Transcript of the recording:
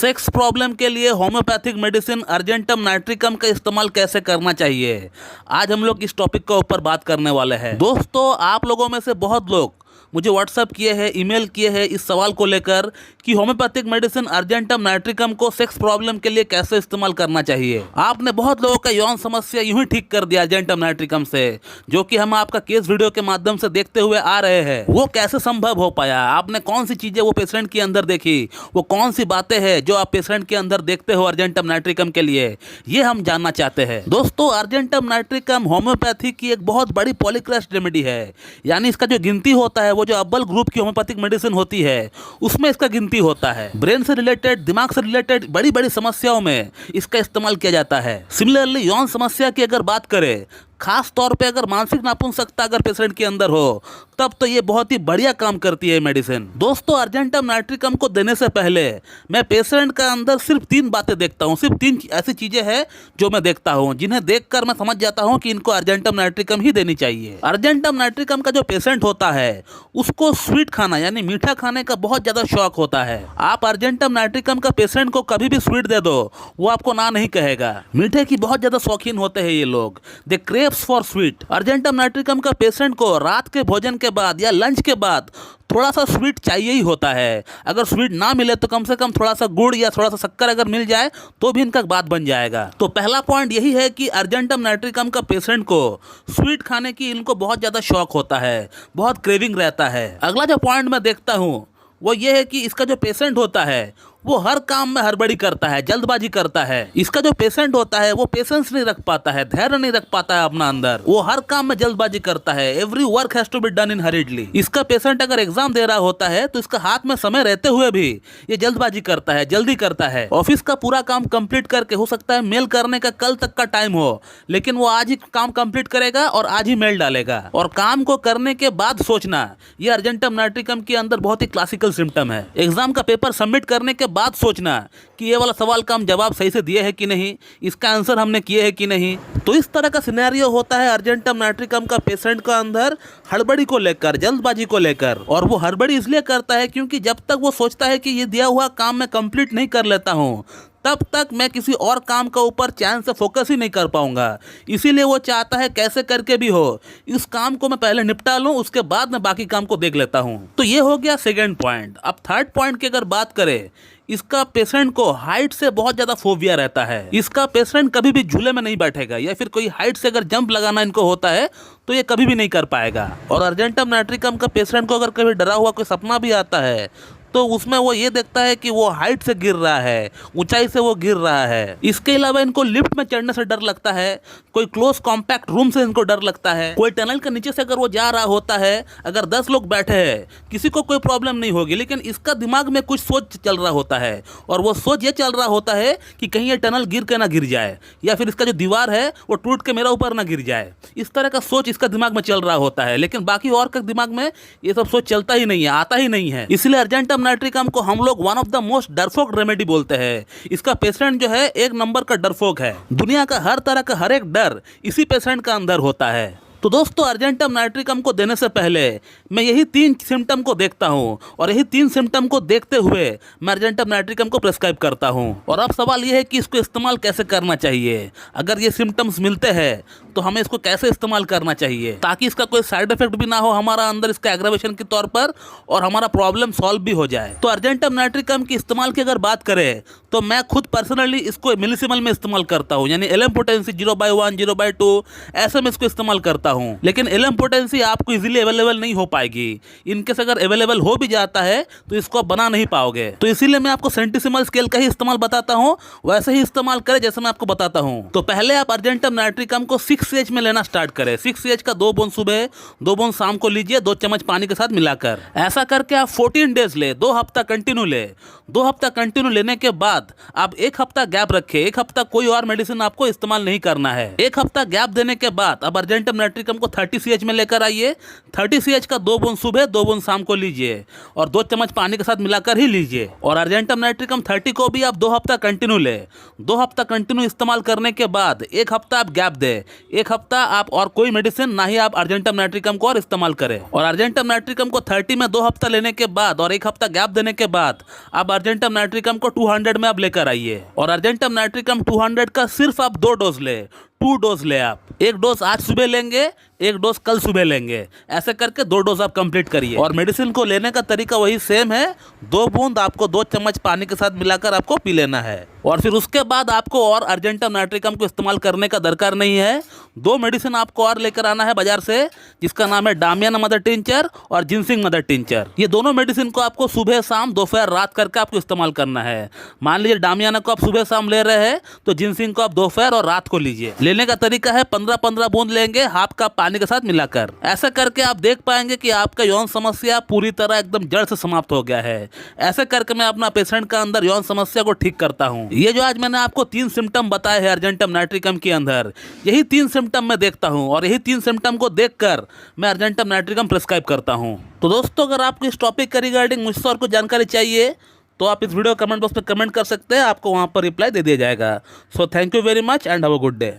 Sex problem के लिए homeopathic medicine argentum nitricum का इस्तेमाल कैसे करना चाहिए, आज हम लोग इस टॉपिक के ऊपर बात करने वाले हैं। दोस्तों, आप लोगों में से बहुत लोग मुझे व्हाट्सअप किए हैं, ईमेल किए हैं इस सवाल को लेकर कि होम्योपैथिक मेडिसिन अर्जेंटम नाइट्रिकम को सेक्स प्रॉब्लम के लिए कैसे इस्तेमाल करना चाहिए। आपने बहुत लोगों का यौन समस्या यूं ही ठीक कर दिया अर्जेंटम नाइट्रिकम से, जो कि हम आपका केस वीडियो के माध्यम से देखते हुए आ रहे हैं। वो कैसे संभव हो पाया, आपने कौन सी चीजें वो पेशेंट के अंदर देखी, वो कौन सी बातें हैं जो आप पेशेंट के अंदर देखते हो अर्जेंटम नाइट्रिकम के लिए, ये हम जानना चाहते हैं। दोस्तों, अर्जेंटम नाइट्रिकम होम्योपैथी की एक बहुत बड़ी पॉलीक्रेस्ट रेमेडी है, यानी इसका जो गिनती होता है वो जो अव्वल ग्रुप की होम्योपैथिक मेडिसिन होती है उसमें इसका गिनती होता है। ब्रेन से रिलेटेड, दिमाग से रिलेटेड बड़ी बड़ी समस्याओं में इसका इस्तेमाल किया जाता है। सिमिलरली यौन समस्या की अगर बात करें, खास तौर पे अगर मानसिक नापुंसकता अगर पेशेंट के अंदर हो, तब तो ये बहुत ही बढ़िया काम करती है मेडिसिन। दोस्तों, अर्जेंटम नाइट्रिकम को देने से पहले मैं पेशेंट का अंदर सिर्फ 3 बातें देखता हूँ। सिर्फ 3 ऐसी चीजें हैं जो मैं देखता हूँ, जिन्हें देखकर मैं समझ जाता हूँ कि इनको अर्जेंटम नाइट्रिकम ही देनी चाहिए। अर्जेंटम नाइट्रिकम का जो पेशेंट होता है उसको स्वीट खाना यानी मीठा खाने का बहुत ज्यादा शौक होता है। आप अर्जेंटम नाइट्रिकम का पेशेंट को कभी भी स्वीट दे दो, वो आपको ना नहीं कहेगा। मीठे की बहुत ज्यादा शौकीन होते हैं ये लोग, they craves for sweet. Argentum nitricum का पेशेंट को रात के भोजन के बाद या लंच के बाद थोड़ा सा स्वीट चाहिए ही होता है। अगर स्वीट ना मिले तो कम से कम थोड़ा सा गुड़ या थोड़ा सा शक्कर अगर मिल जाए तो भी इनका बात बन जाएगा। तो पहला पॉइंट यही है कि अर्जेंटम नाइट्रिकम का पेशेंट को स्वीट खाने की इनको बहुत ज़्यादा शौक होता है, बहुत क्रेविंग रहता है। अगला जो पॉइंट मैं देखता हूँ वो ये है कि इसका जो पेशेंट होता है वो हर काम में हड़बड़ी करता है, जल्दबाजी करता है। इसका जो पेशेंट होता है वो पेशेंस नहीं रख पाता है, धैर्य नहीं रख पाता है अपना अंदर, वो हर काम में जल्दबाजी करता है। Every work has to be done in hurriedly. इसका पेशेंट अगर एग्जाम दे रहा होता है तो इसका हाथ में समय रहते हुए भी ये जल्दबाजी करता है, जल्दी करता है। ऑफिस का पूरा काम कंप्लीट करके, हो सकता है मेल करने का कल तक का टाइम हो, लेकिन वो आज ही काम कंप्लीट करेगा और आज ही मेल डालेगा। और काम को करने के बाद सोचना, ये अर्जेंटम नाइट्रिकम के अंदर बहुत ही क्लासिकल सिम्टम है। एग्जाम का पेपर सबमिट करने के बाद सोचना कि ये वाला सवाल का हम जवाब सही से दिए है कि नहीं, इसका आंसर हमने किए है कि नहीं। तो इस तरह का सिनेरियो होता है अर्जेंटम नाइट्रिकम का पेशेंट का अंदर, हड़बड़ी को लेकर, जल्दबाजी को लेकर। और वो हड़बड़ी इसलिए करता है क्योंकि जब तक वो सोचता है कि ये दिया हुआ काम मैं कंप्लीट नहीं कर लेता हूँ, तब तक मैं किसी और काम का ऊपर चैन से फोकस ही नहीं कर पाऊंगा। इसीलिए वो चाहता है कैसे करके भी हो इस काम को मैं पहले निपटा लूं, उसके बाद मैं बाकी काम को देख लेता हूं। तो ये हो गया सेकंड पॉइंट। अब थर्ड पॉइंट की अगर बात करें, इसका पेशेंट को हाइट से बहुत ज्यादा फोबिया रहता है। इसका पेशेंट कभी भी झूले में नहीं बैठेगा, या फिर कोई हाइट से अगर जंप लगाना इनको होता है तो ये कभी भी नहीं कर पाएगा। और अर्जेंटम नाइट्रिकम का पेशेंट को अगर कभी डरा हुआ कोई सपना भी आता है तो उसमें वो ये देखता है कि वो हाइट से गिर रहा है, ऊंचाई से वो गिर रहा है। इसके अलावा इनको लिफ्ट में चढ़ने से डर लगता है, कोई क्लोज कॉम्पैक्ट रूम से इनको डर लगता है, कोई टनल के नीचे से अगर वो जा रहा होता है, अगर 10 लोग बैठे हैं किसी को कोई प्रॉब्लम नहीं होगी, लेकिन इसका दिमाग में कुछ सोच चल रहा होता है, और वो सोच ये चल रहा होता है कि कहीं ये टनल गिर के ना गिर जाए, या फिर इसका जो दीवार है वो टूट के मेरा ऊपर ना गिर जाए। इस तरह का सोच इसका दिमाग में चल रहा होता है, लेकिन बाकी और के दिमाग में ये सब सोच चलता ही नहीं है, आता ही नहीं है। इसलिए अर्जेंटम नाइट्रिकम को हम लोग वन ऑफ द मोस्ट डरपोक रेमेडी बोलते हैं। इसका पेशेंट जो है एक नंबर का डरपोक है। दुनिया का हर तरह का हर एक डर इसी पेशेंट का अंदर होता है। तो दोस्तों, अर्जेंटम नाइट्रिकम को देने से पहले मैं यही 3 सिम्टम को देखता हूं, और यही 3 सिम्टम को देखते हुए मैं अर्जेंटम नाइट्रिकम को प्रेस्क्राइब करता हूं। और अब सवाल यह है कि इसको इस्तेमाल कैसे करना चाहिए। अगर ये सिम्टम्स मिलते हैं तो हमें इसको कैसे इस्तेमाल करना चाहिए ताकि इसका कोई साइड इफेक्ट भी ना हो हमारा अंदर, इसका एग्रावेशन के तौर पर, और हमारा प्रॉब्लम सॉल्व भी हो जाए। तो अर्जेंटम नाइट्रिकम के इस्तेमाल की अगर बात करें तो मैं खुद पर्सनली इसको मिलीसिमल में इस्तेमाल करता हूँ, यानी एलएम पोटेंसी 0/1, 0/2 ऐसे में इसको इस्तेमाल करता हूँ। लेकिन एलएम पोटेंसी आपको इजीली अवेलेबल नहीं हो पाएगी। इनकेस अगर अवेलेबल हो भी जाता है तो इसको आप बना नहीं पाओगे। तो इसीलिए मैं आपको सेंटिसिमल स्केल का ही इस्तेमाल बताता हूँ, वैसे ही इस्तेमाल करें जैसे मैं आपको बताता हूँ। तो पहले आप अर्जेंटम नाइट्रिकम को 6 CH में लेना स्टार्ट करें। 6 CH का 2 बूंद सुबह, 2 बूंद शाम को लीजिए, 2 चम्मच पानी के साथ मिलाकर। ऐसा करके आप 14 डेज ले, 2 हफ्ता कंटिन्यू ले। 2 हफ्ता कंटिन्यू लेने के बाद आप 1 हफ्ता गैप रखे। 1 हफ्ता कोई और मेडिसिन आपको इस्तेमाल नहीं करना है। 1 हफ्ता गैप देने के बाद अब अर्जेंटम नाइट्रिकम को 30 CH में लेकर आइए। 30 CH का 2 बूंद सुबह, 2 बूंद शाम को लीजिए, और 2 चम्मच पानी के साथ मिलाकर ही लीजिए। और अर्जेंटम नाइट्रिकम 30 को भी आप 2 हफ्ता कंटिन्यू ले। 2 हफ्ता कंटिन्यू इस्तेमाल करने के बाद 1 हफ्ता आप गैप दे। 1 हफ्ता आप और कोई मेडिसिन, ना ही आप अर्जेंटम नाइट्रिकम को और इस्तेमाल करें। और अर्जेंटम नाइट्रिकम को 30 में 2 हफ्ता लेने के बाद और 1 हफ्ता गैप देने के बाद आप अर्जेंटम नाइट्रिकम को 200 में आप लेकर आइए। और अर्जेंटम नाइट्रिकम 200 का सिर्फ आप 2 डोज ले, 2 डोज ले आप। 1 डोज आज सुबह लेंगे, 1 डोज कल सुबह लेंगे, ऐसे करके 2 डोज आप कंप्लीट करिए। और मेडिसिन को लेने का तरीका वही सेम है, 2 बूंद आपको 2 चम्मच पानी के साथ मिलाकर आपको पी लेना है। और फिर उसके बाद आपको और अर्जेंटम नाइट्रिकम को इस्तेमाल करने का दरकार नहीं है। 2 मेडिसिन आपको और लेकर आना है बाजार से, जिसका नाम है डामियन मदर टिंचर और जिनसिंग मदर टिंचर। ये दोनों मेडिसिन को आपको सुबह शाम दोपहर रात करके आपको इस्तेमाल करना है। मान लीजिए डामियाना को आप सुबह शाम ले रहे हैं तो जिनसिंग को आप दोपहर और रात को लीजिए। लेने का तरीका है 15-15 बूंद लेंगे हाफ कप पानी के साथ मिलाकर। ऐसा करके आप देख पाएंगे कि आपका यौन समस्या पूरी तरह एकदम जड़ से समाप्त हो गया है। ऐसे करके मैं अपना पेशेंट का अंदर यौन समस्या को ठीक करता हूँ। ये जो आज मैंने आपको 3 सिम्टम बताए हैं अर्जेंटम नाइट्रिकम के अंदर, यही 3 सिम्टम मैं देखता हूँ और यही 3 सिम्टम को देखकर मैं अर्जेंटम नाइट्रिकम प्रिस्क्राइब करता हूँ। तो दोस्तों, अगर आपको इस टॉपिक के रिगार्डिंग मुझसे और कुछ जानकारी चाहिए तो आप इस वीडियो कमेंट बॉक्स में कमेंट कर सकते हैं, आपको वहाँ पर रिप्लाई दे दिया जाएगा। So thank you very much and have a good day.